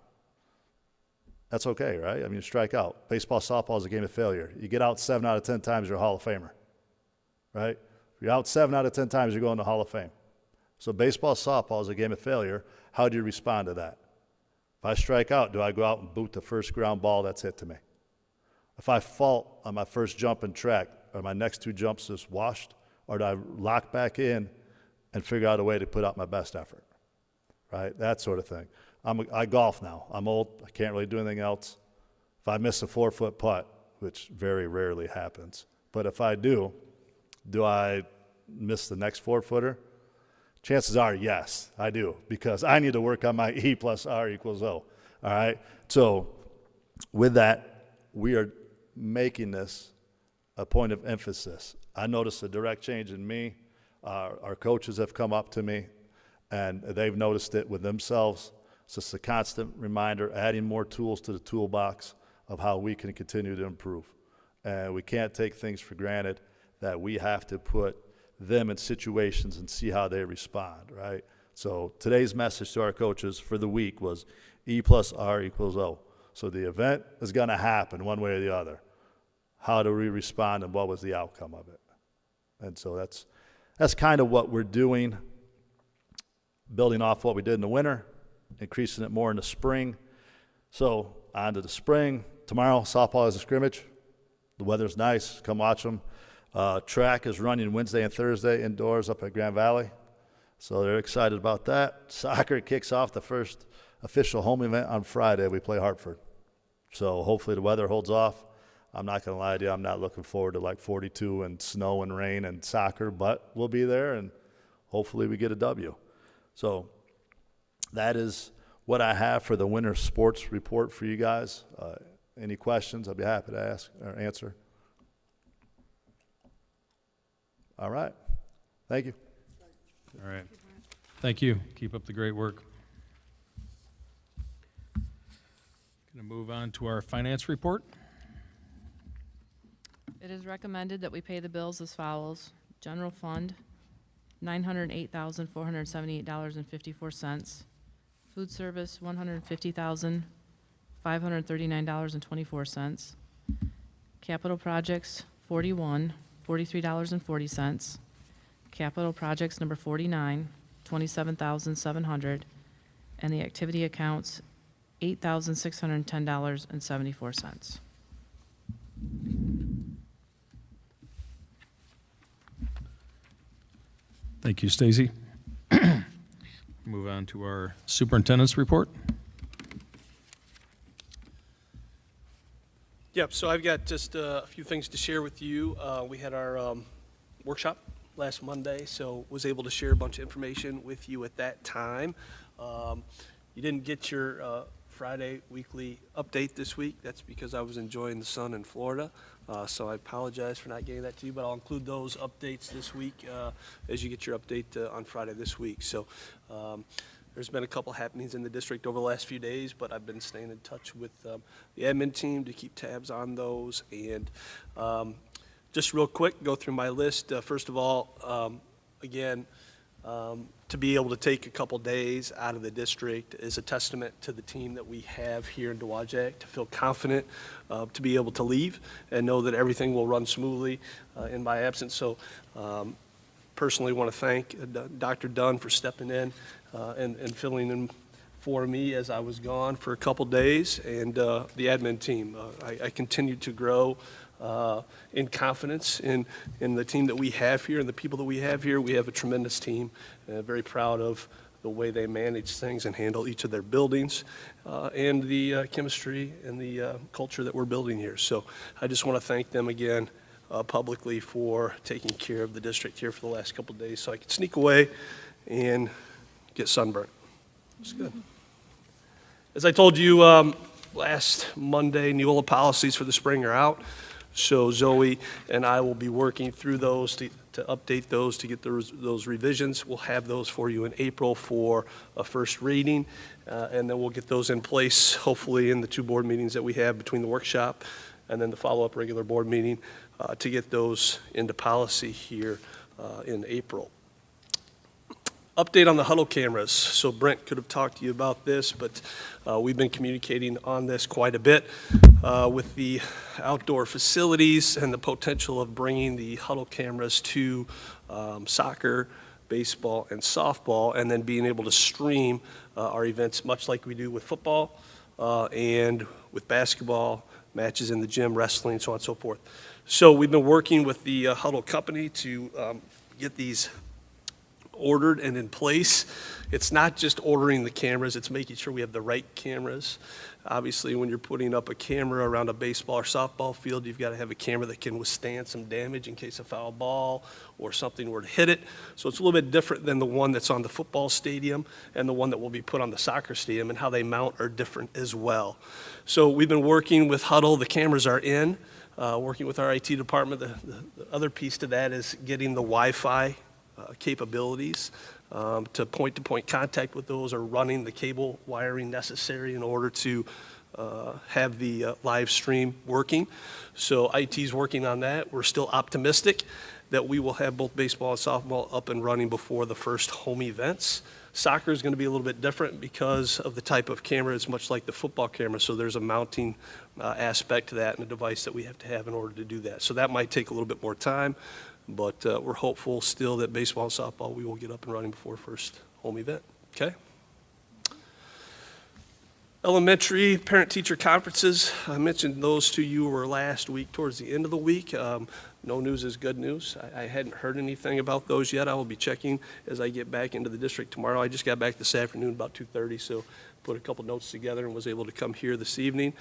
That's okay, right? I mean, you strike out. Baseball, softball is a game of failure. You get out 7 out of 10 times, you're a Hall of Famer, right? If you're out 7 out of 10 times, you're going to Hall of Fame. So baseball, softball is a game of failure. How do you respond to that? If I strike out, do I go out and boot the first ground ball that's hit to me? If I fault on my first jump in track, are my next 2 jumps just washed? Or do I lock back in and figure out a way to put out my best effort, right? That sort of thing. I golf now. I'm old. I can't really do anything else. If I miss a 4-foot putt, which very rarely happens, but if I do I miss the next 4-footer? Chances are, yes, I do, because I need to work on my E plus R equals O, all right? So with that, we are making this a point of emphasis. I noticed a direct change in me. Our coaches have come up to me, and they've noticed it with themselves. It's just a constant reminder, adding more tools to the toolbox of how we can continue to improve. And we can't take things for granted that we have to put them in situations and see how they respond, right? So today's message to our coaches for the week was E plus R equals O. So the event is going to happen one way or the other. how do we respond, and what was the outcome of it. And so that's kind of what we're doing, building off what we did in the winter, increasing it more in the spring. So on to the spring. Tomorrow, softball is a scrimmage. The weather's nice. Come watch them. Track is running Wednesday and Thursday indoors up at Grand Valley. So they're excited about that. Soccer kicks off the first official home event on Friday. We play Hartford. So hopefully the weather holds off. I'm not going to lie to you. I'm not looking forward to like 42 and snow and rain and soccer, but we'll be there, and hopefully we get a W. So that is what I have for the winter sports report for you guys. Any questions? I'd be happy to ask or answer. All right. Thank you. All right. Thank you. Keep up the great work. Going to move on to our finance report. It is recommended that we pay the bills as follows. General fund, $908,478.54. Food service, $150,539.24. Capital projects, $43.40. Capital projects number 49, $27,700. And the activity accounts, $8,610.74. Thank you, Stacy. Move on to our superintendent's report. Yep, so I've got just a few things to share with you. We had our workshop last Monday, so was able to share a bunch of information with you at that time. You didn't get your Friday weekly update this week. That's because I was enjoying the sun in Florida. So I apologize for not getting that to you, but I'll include those updates this week as you get your update on Friday this week. So there's been a couple happenings in the district over the last few days, but I've been staying in touch with the admin team to keep tabs on those. And just real quick, go through my list. First of all, again, to be able to take a couple days out of the district is a testament to the team that we have here in Dowagiac, to feel confident to be able to leave and know that everything will run smoothly in my absence. So personally want to thank Dr. Dunn for stepping in and filling in for me as I was gone for a couple days, and the admin team. I continue to grow in confidence in the team that we have here and the people that we have here. We have a tremendous team, and very proud of the way they manage things and handle each of their buildings and the chemistry and the culture that we're building here. So I just want to thank them again publicly for taking care of the district here for the last couple of days so I could sneak away and get sunburnt. It's good. As I told you last Monday, Neola policies for the spring are out. So Zoe and I will be working through those to update those, to get those revisions. We'll have those for you in April for a first reading, and then we'll get those in place, hopefully in the 2 board meetings that we have between the workshop and then the follow-up regular board meeting to get those into policy here in April. Update on the huddle cameras. So Brent could have talked to you about this, but we've been communicating on this quite a bit with the outdoor facilities and the potential of bringing the huddle cameras to soccer, baseball, and softball, and then being able to stream our events much like we do with football and with basketball, matches in the gym, wrestling, so on and so forth. So we've been working with the huddle company to get these ordered and in place. It's not just ordering the cameras, it's making sure we have the right cameras. Obviously, when you're putting up a camera around a baseball or softball field, you've got to have a camera that can withstand some damage in case a foul ball or something were to hit it. So it's a little bit different than the one that's on the football stadium and the one that will be put on the soccer stadium, and how they mount are different as well. So we've been working with Huddle. The cameras are in, working with our IT department. The other piece to that is getting the Wi-Fi capabilities to point-to-point contact with those, or running the cable wiring necessary in order to have the live stream working. So IT's working on that. We're still optimistic that we will have both baseball and softball up and running before the first home events. Soccer is going to be a little bit different because of the type of camera. It's much like the football camera, so there's a mounting aspect to that and a device that we have to have in order to do that. So that might take a little bit more time, but we're hopeful still that baseball and softball we will get up and running before first home event. Okay? Elementary parent-teacher conferences, I mentioned those to you were last week towards the end of the week. No news is good news. I hadn't heard anything about those yet. I will be checking as I get back into the district tomorrow. I just got back this afternoon about 2:30, so put a couple notes together and was able to come here this evening.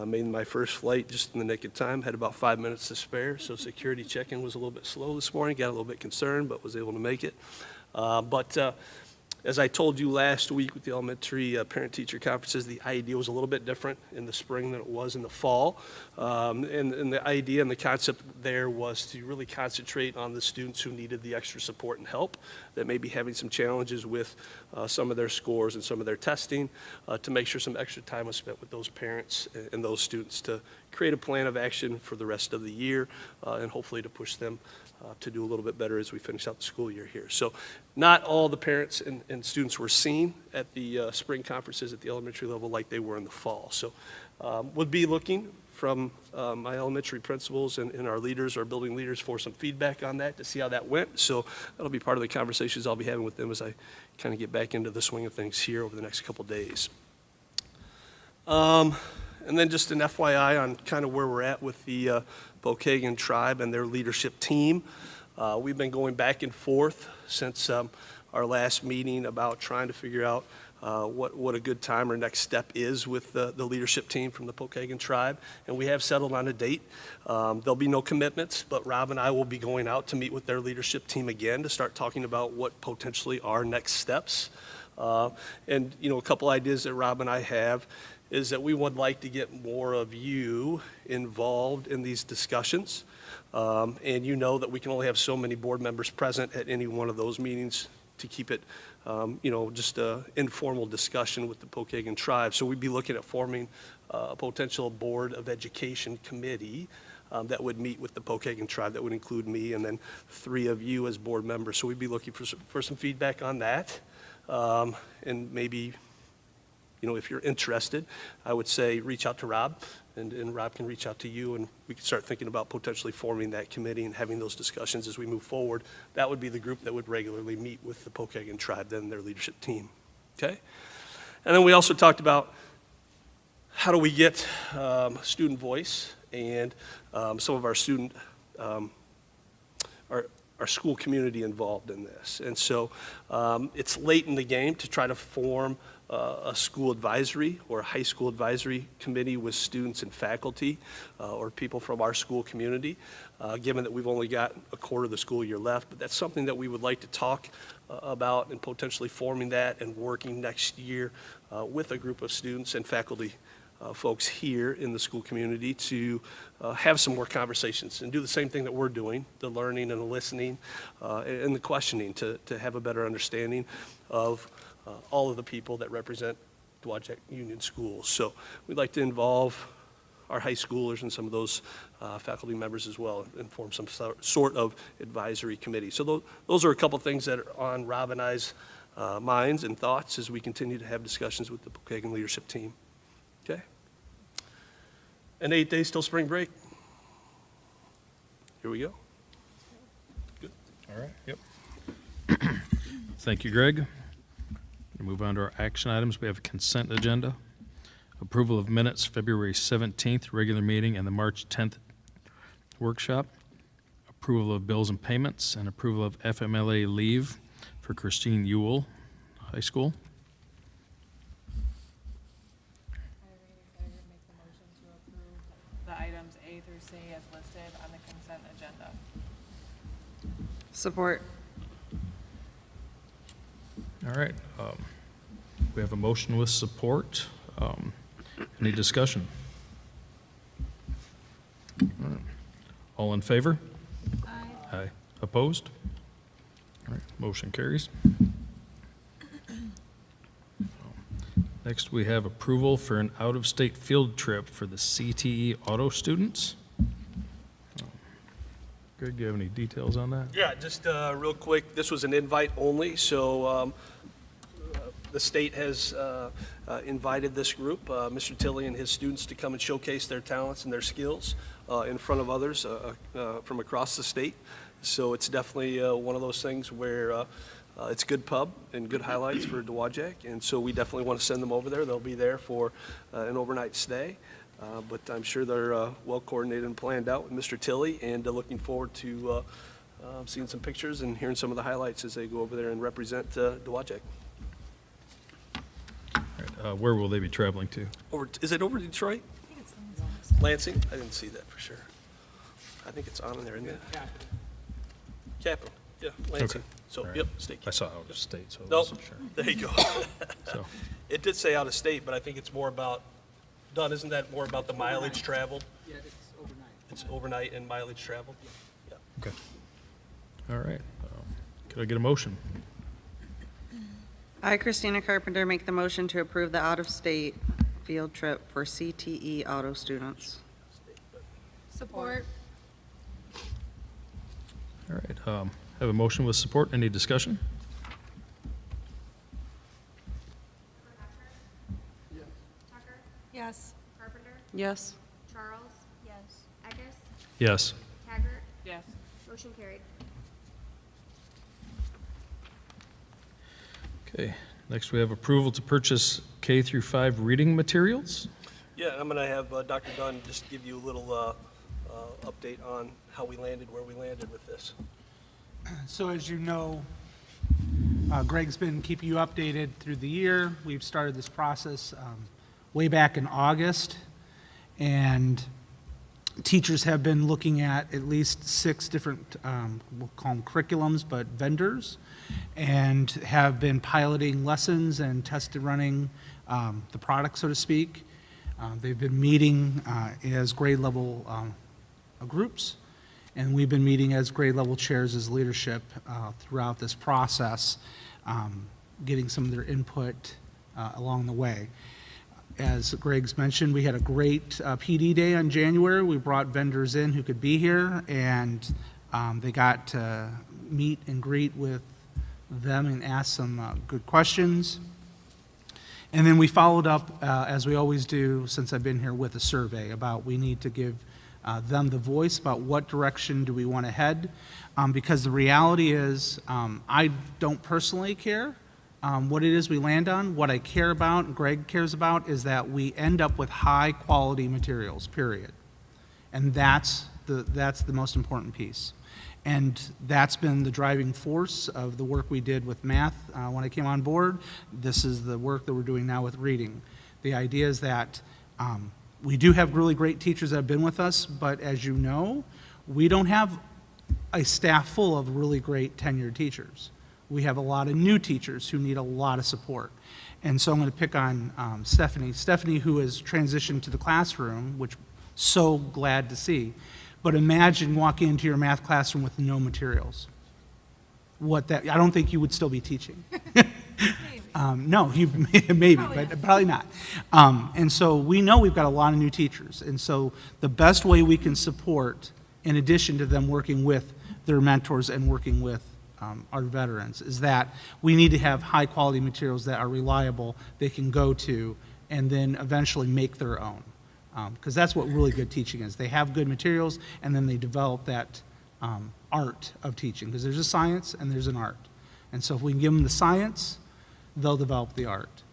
Made my first flight just in the nick of time, had about 5 minutes to spare, so security check-in was a little bit slow this morning, got a little bit concerned, but was able to make it. As I told you last week with the elementary parent-teacher conferences, the idea was a little bit different in the spring than it was in the fall. And the idea and the concept there was to really concentrate on the students who needed the extra support and help, that may be having some challenges with some of their scores and some of their testing, to make sure some extra time was spent with those parents and those students to create a plan of action for the rest of the year, and hopefully to push them to do a little bit better as we finish out the school year here. So not all the parents and students were seen at the spring conferences at the elementary level like they were in the fall. So we'll be looking from my elementary principals and our leaders, our building leaders, for some feedback on that to see how that went. So that'll be part of the conversations I'll be having with them as I kind of get back into the swing of things here over the next couple days. And then just an FYI on kind of where we're at with the Pokagon tribe and their leadership team. We've been going back and forth since our last meeting about trying to figure out what a good time or next step is with the leadership team from the Pokagon tribe. And we have settled on a date. There'll be no commitments, but Rob and I will be going out to meet with their leadership team again to start talking about what potentially are next steps. And, you know, a couple ideas that Rob and I have is that we would like to get more of you involved in these discussions. And you know that we can only have so many board members present at any one of those meetings to keep it, you know, just an informal discussion with the Pokagon tribe. So we'd be looking at forming a potential board of education committee that would meet with the Pokagon tribe. That would include me and then 3 of you as board members. So we'd be looking for some feedback on that. And maybe, you know, if you're interested, I would say reach out to Rob, and Rob can reach out to you, and we can start thinking about potentially forming that committee and having those discussions as we move forward. That would be the group that would regularly meet with the Pokagon tribe, then their leadership team. Okay? And then we also talked about how do we get student voice and some of our student, our school community involved in this. And so it's late in the game to try to form a school advisory or a high school advisory committee with students and faculty or people from our school community, given that we've only got a quarter of the school year left. But that's something that we would like to talk about, and potentially forming that and working next year with a group of students and faculty folks here in the school community to have some more conversations and do the same thing that we're doing, the learning and the listening and the questioning, to have a better understanding of all of the people that represent Dowagiac Union Schools. So we'd like to involve our high schoolers and some of those faculty members as well, and form some sort of advisory committee. So those are a couple things that are on Rob and I's minds and thoughts as we continue to have discussions with the Pokagon leadership team. Okay? And 8 days till spring break. Here we go. Good. All right, yep. Thank you, Greg. We'll move on to our action items. We have a consent agenda. Approval of minutes, February 17th, regular meeting, and the March 10th workshop. Approval of bills and payments, and approval of FMLA leave for Christine Ewell, high school. The items A through C as listed on the consent agenda. Support. All right. We have a motion with support. Any discussion? All right. All in favor? Aye. Aye. Opposed? All right. Motion carries. Next, we have approval for an out-of-state field trip for the CTE auto students. Greg, do you have any details on that? Yeah, just real quick, this was an invite only, so The state has invited this group, Mr. Tilley and his students, to come and showcase their talents and their skills in front of others from across the state. So it's definitely one of those things where it's good pub and good highlights for Dowagiac, and so we definitely want to send them over there. They'll be there for an overnight stay, but I'm sure they're well coordinated and planned out with Mr. Tilley, and looking forward to seeing some pictures and hearing some of the highlights as they go over there and represent Dowagiac. All right, where will they be traveling to? Is it over to Detroit? I think it's Lansing? I didn't see that for sure. I think it's on in there, isn't it? Capital. Yeah, Lansing. Okay. So, All right. yep, state. I saw out of state, so I Nope. wasn't sure. There you go. So. It did say out of state, but I think it's more about, Don, isn't that more about the mileage traveled? Yeah, it's overnight. It's overnight and mileage traveled? Yeah. Okay. All right. Could I get a motion? I, Christina Carpenter, make the motion to approve the out-of-state field trip for CTE auto students. Support. All right. Have a motion with support. Any discussion? Yes. Carpenter? Yes. Charles? Yes. Eckes? Yes. Taggart? Yes. Motion carried. Okay. Next, we have approval to purchase K through 5 reading materials. Yeah, I'm going to have Dr. Dunn just give you a little update on how we landed, where we landed with this. So as you know, Greg's been keeping you updated through the year. We've started this process way back in August, and teachers have been looking at least 6 different, we'll call them curriculums, but vendors, and have been piloting lessons and tested running the product, so to speak. They've been meeting as grade level groups, and we've been meeting as grade level chairs as leadership throughout this process, getting some of their input along the way. As Greg's mentioned, we had a great PD day on January. We brought vendors in who could be here, and they got to meet and greet with them and ask some good questions. And then we followed up, as we always do since I've been here, with a survey about we need to give them the voice about what direction do we want to head, because the reality is I don't personally care what it is we land on. What I care about, and Greg cares about, is that we end up with high quality materials, period. And that's the most important piece. And that's been the driving force of the work we did with math when I came on board. This is the work that we're doing now with reading. The idea is that we do have really great teachers that have been with us, but as you know, we don't have a staff full of really great tenured teachers. We have a lot of new teachers who need a lot of support. And so I'm going to pick on Stephanie. Stephanie, who has transitioned to the classroom, which so glad to see. But imagine walking into your math classroom with no materials. I don't think you would still be teaching. No, you maybe, but probably not. And so we know we've got a lot of new teachers. And so the best way we can support, in addition to them working with their mentors and working with our veterans, is that we need to have high quality materials that are reliable, they can go to, and then eventually make their own. Because that's what really good teaching is. They have good materials, and then they develop that art of teaching. Because there's a science and there's an art. And so if we can give them the science, they'll develop the art.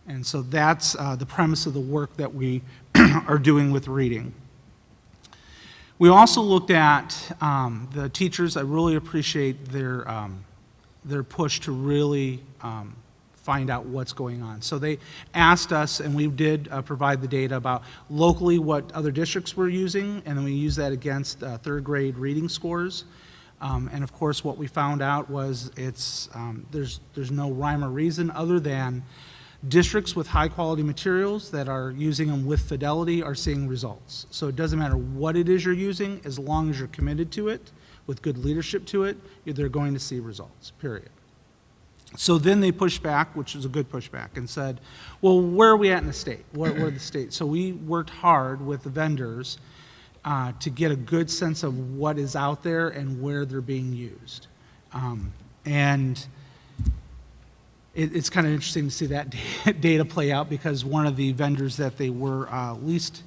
And so that's the premise of the work that we are doing with reading. We also looked at the teachers. I really appreciate their push to really find out what's going on. So they asked us, and we did provide the data about locally what other districts were using, and then we used that against third grade reading scores. And of course, what we found out was there's no rhyme or reason other than districts with high quality materials that are using them with fidelity are seeing results. So it doesn't matter what it is you're using, as long as you're committed to it, with good leadership to it, they're going to see results, period. So then they pushed back, which was a good pushback, and said, well, where are we at in the state? Where are the states? So we worked hard with the vendors to get a good sense of what is out there and where they're being used. And it's kind of interesting to see that data play out, because one of the vendors that they were least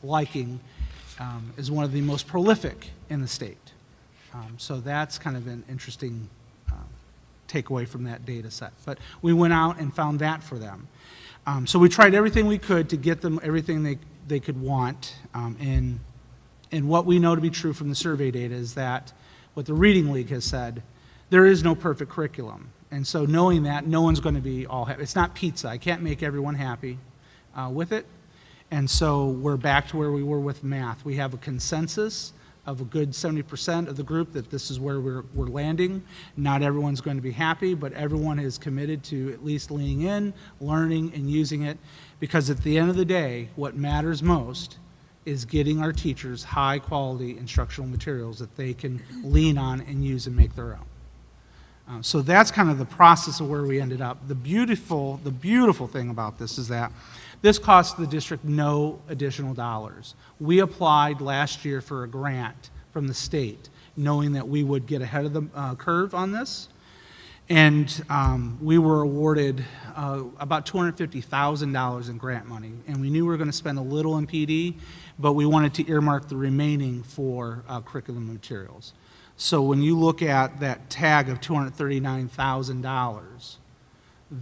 liking is one of the most prolific in the state. So that's kind of an interesting takeaway from that data set. But we went out and found that for them. So we tried everything we could to get them everything they could want. And what we know to be true from the survey data is that what the Reading League has said, there is no perfect curriculum. And so knowing that, no one's going to be all happy. It's not pizza. I can't make everyone happy with it. And so we're back to where we were with math. We have a consensus of a good 70% of the group that this is where we're landing. Not everyone's going to be happy, but everyone is committed to at least leaning in, learning, and using it, because at the end of the day, what matters most is getting our teachers high-quality instructional materials that they can lean on and use and make their own. So that's kind of the process of where we ended up. The beautiful thing about this is that this cost the district no additional dollars. We applied last year for a grant from the state, knowing that we would get ahead of the curve on this. And we were awarded about $250,000 in grant money. And we knew we were going to spend a little in PD, but we wanted to earmark the remaining for curriculum materials. So when you look at that tag of $239,000,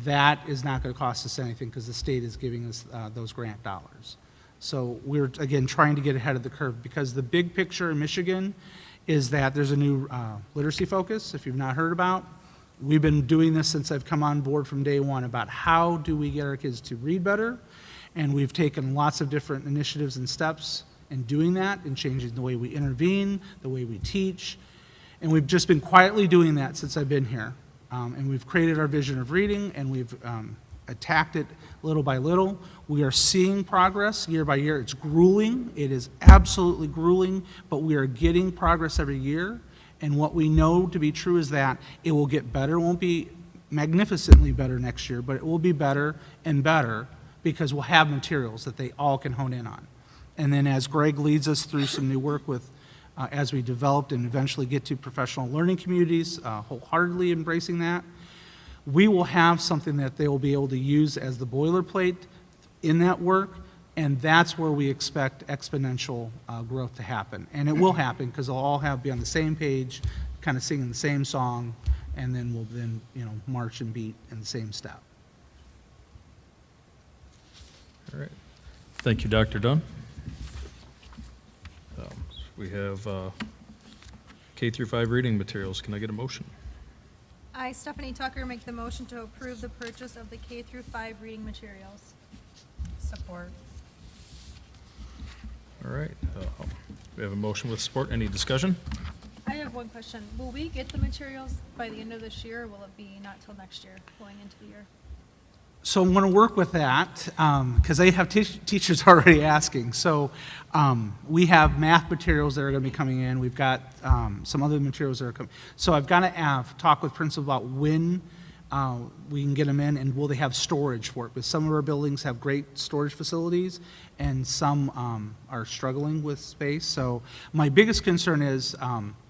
that is not going to cost us anything, because the state is giving us those grant dollars. So we're, again, trying to get ahead of the curve, because the big picture in Michigan is that there's a new literacy focus, if you've not heard about. We've been doing this since I've come on board from day one, about how do we get our kids to read better, and we've taken lots of different initiatives and steps in doing that, and changing the way we intervene, the way we teach, and we've just been quietly doing that since I've been here. And we've created our vision of reading, and we've attacked it little by little. We are seeing progress year by year. It's grueling. It is absolutely grueling, but we are getting progress every year. And what we know to be true is that it will get better. It won't be magnificently better next year, but it will be better and better, because we'll have materials that they all can hone in on. And then as Greg leads us through some new work with as we developed and eventually get to professional learning communities, wholeheartedly embracing that, we will have something that they will be able to use as the boilerplate in that work, and that's where we expect exponential growth to happen. And it will happen, because they'll all be on the same page, kind of singing the same song, and then we'll march and beat in the same step. All right. Thank you, Dr. Dunn. We have K through 5 reading materials. Can I get a motion? I, Stephanie Tucker, make the motion to approve the purchase of the K through 5 reading materials. Support. All right. We have a motion with support. Any discussion? I have one question. Will we get the materials by the end of this year, or will it be not till next year, going into the year? So I'm going to work with that, because they have teachers already asking. So we have math materials that are going to be coming in. We've got some other materials that are coming. So I've got to talk with principal about when we can get them in, and will they have storage for it. Because some of our buildings have great storage facilities, and some are struggling with space. So my biggest concern is,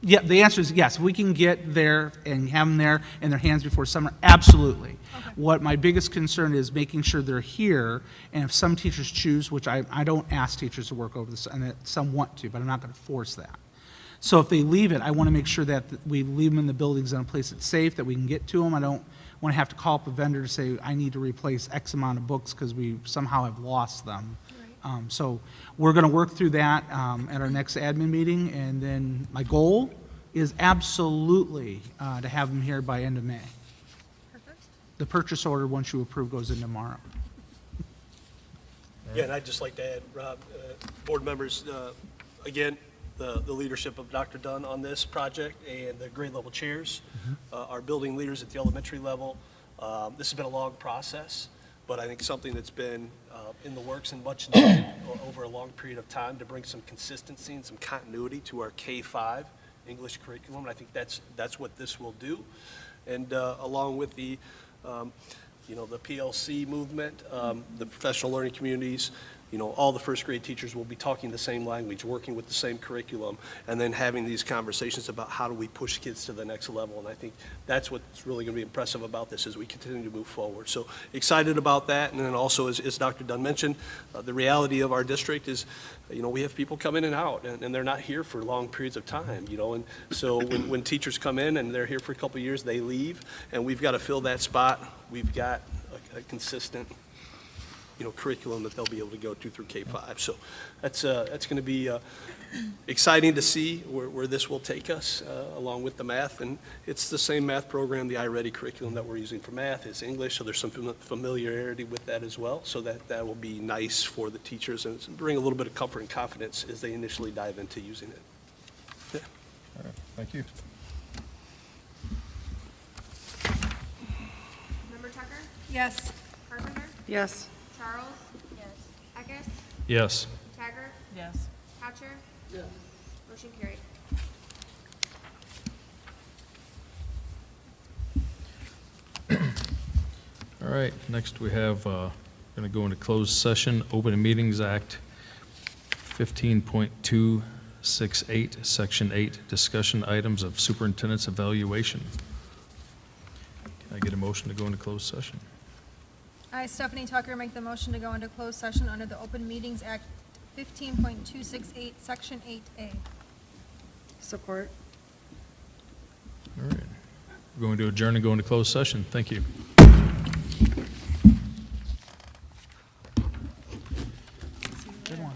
yeah, the answer is yes. If we can get there and have them there in their hands before summer, absolutely. Okay. What my biggest concern is making sure they're here, and if some teachers choose, which I don't ask teachers to work over this, and that some want to, but I'm not going to force that. So if they leave it, I want to make sure that we leave them in the buildings in a place that's safe, that we can get to them. I don't want to have to call up a vendor to say, I need to replace X amount of books because we somehow have lost them. Right. So we're going to work through that at our next admin meeting, and then my goal is absolutely to have them here by end of May. Perfect. The purchase order, once you approve, goes in tomorrow. Yeah, and I'd just like to add, Rob, board members, again, the leadership of Dr. Dunn on this project, and the grade level chairs, our building leaders at the elementary level. This has been a long process, but I think something that's been in the works and much needed over a long period of time to bring some consistency and some continuity to our K-5 English curriculum. And I think that's what this will do. And along with the the PLC movement, the professional learning communities, all the first grade teachers will be talking the same language, working with the same curriculum, and then having these conversations about how do we push kids to the next level. And I think that's what's really going to be impressive about this as we continue to move forward. So excited about that. And then also, as Dr. Dunn mentioned, the reality of our district is, we have people come in and out, and they're not here for long periods of time, and so when teachers come in and they're here for a couple of years, they leave, and we've got to fill that spot. We've got a consistent curriculum that they'll be able to go to through K-5. So that's going to be exciting to see where this will take us, along with the math. And it's the same math program, the iReady curriculum that we're using for math is English, so there's some familiarity with that as well. So that will be nice for the teachers and bring a little bit of comfort and confidence as they initially dive into using it. Yeah. All right, thank you. Member Tucker? Yes. Carpenter? Yes. Charles? Yes. Eckes? Yes. Taggart? Yes. Hatcher? Yes. Motion carried. All right, next we have, going to go into closed session, Open Meetings Act 15.268, Section 8, discussion items of superintendent's evaluation. Can I get a motion to go into closed session? I, Stephanie Tucker, make the motion to go into closed session under the Open Meetings Act 15.268, Section 8A. Support. All right, we're going to adjourn and go into closed session. Thank you. Good one.